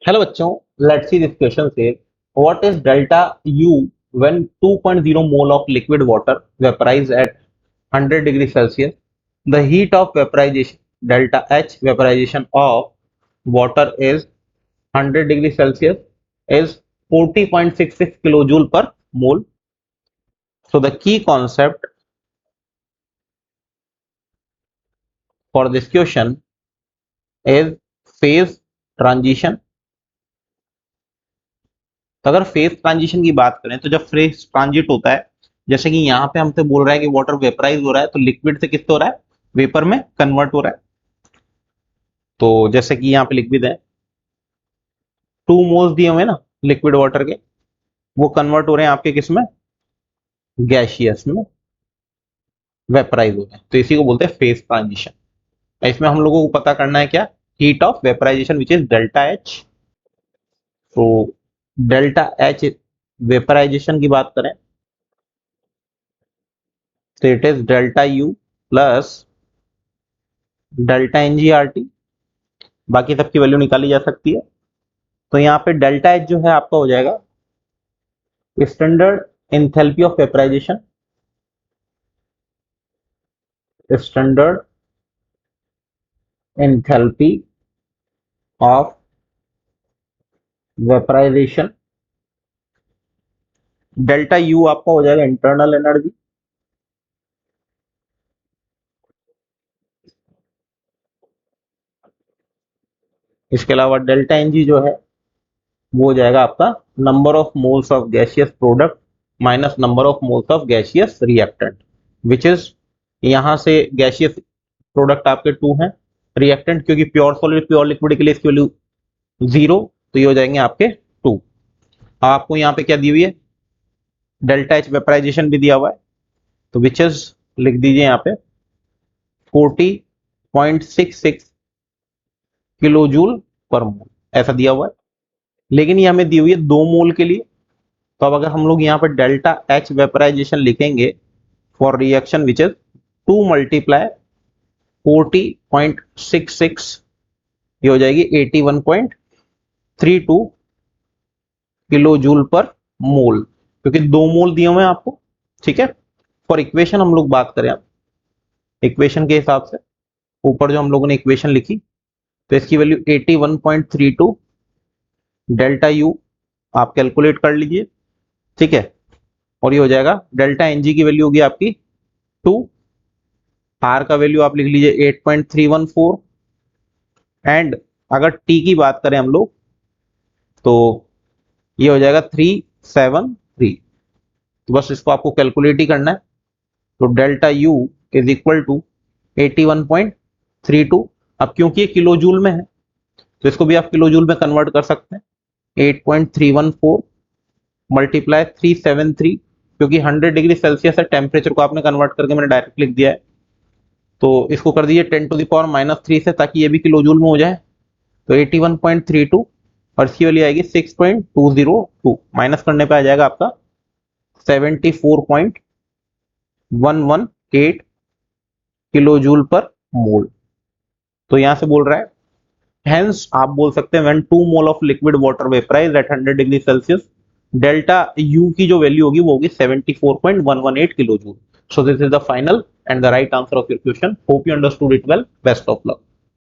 Hello बच्चों, let's see this question से what is delta U when 2.0 mole of liquid water vaporize at 100 degree Celsius the heat of vaporization delta H vaporization of water is 100 degree Celsius is 40.66 kilojoule per mole. So the key concept for this question is phase transition. तो अगर phase transition की बात करें तो जब phase transit होता है, जैसे कि यहाँ पे हमसे बोल रहा है कि वाटर वेपराइज हो रहा है, तो लिक्विड से किस हो रहा है, वेपर में कन्वर्ट हो रहा है। तो जैसे कि यहाँ पे लिक्विड है, 2 मोल्स दिए हुए ना लिक्विड वाटर के, वो कन्वर्ट हो रहे हैं आपके किस में, गैसियस में वेपराइज हो रहे हैं। तो इसी को बोलते हैं फेज ट्रांजिशन। इसमें हम लोगों को पता करना है क्या, heat of vaporization which is delta H. तो डेल्टा एच वेपराइजेशन की बात करें तो it is delta U plus delta N G R T. बाकी सबकी वैल्यू निकाली जा सकती है। तो यहाँ पे डेल्टा एच जो है आपका हो जाएगा standard enthalpy of vaporization, standard enthalpy of vaporization. Delta U आपका हो जाएगा इंटरनल एनर्जी, इसके अलावा डेल्टा एन जी जो है वो हो जाएगा आपका number of moles of gaseous product minus number of moles of gaseous reactant, which is यहां से गैसियस प्रोडक्ट आपके 2 हैं, रिएक्टेंट क्योंकि प्योर सॉलिड प्योर लिक्विड के लिए इसकी वैल्यू 0, तो ये हो जाएंगे आपके 2। आपको यहाँ पे क्या दी हुई है, डेल्टा एच वेपराइजेशन भी दिया हुआ है, तो विच इज लिख दीजिए यहाँ पे 40.66 किलो जूल पर मोल, ऐसा दिया हुआ है। लेकिन ये हमें दी हुई है 2 मोल के लिए। तो अब अगर हम लोग यहाँ पे डेल्टा एच वेपराइजेशन लिखेंगे for reaction which is 2 multiply 40.66, ये हो जाएगी 81.32 किलो जूल पर मोल, क्योंकि 2 मोल दिए हुए हैं आपको। ठीक है, फॉर इक्वेशन हम लोग बात करें, अब इक्वेशन के हिसाब से ऊपर जो हम लोगों ने इक्वेशन लिखी, तो इसकी वैल्यू 81.32 डेल्टा यू आप कैलकुलेट कर लीजिए। ठीक है, और ये हो जाएगा डेल्टा एनजी की वैल्यू होगी आपकी 2, आर का वैल्यू आप लिख लीजिए 8.314, एंड अगर टी की बात करें हम लोग तो ये हो जाएगा 373। तो बस इसको आपको कैलकुलेट ही करना है। तो delta U is equal to 81.32। अब क्योंकि ये किलो जूल में है तो इसको भी आप किलो जूल में कन्वर्ट कर सकते हैं। 8.314 मल्टीप्लाई 373, क्योंकि 100 डिग्री सेल्सियस है, टेम्परेचर को आपने कन्वर्ट करके मैंने डायरेक्ट लिख दिया है। तो इसको कर दीजिए 10⁻³ से, ताकि ये भी किलो जूल में हो जाए। तो 81.32 और इसकी वैल्यू आएगी 6.202, माइनस करने पे आ जाएगा आपका 74.118 किलो जूल पर मोल। तो यहां से बोल रहा है, हेंस आप बोल सकते हैं when 2 mole of liquid water vaporize at 100 degree Celsius, delta U की जो वैल्यू होगी वो होगी 74.118 kilo joule. So this is the final and the right answer of your question. Hope you understood it well. Best of luck.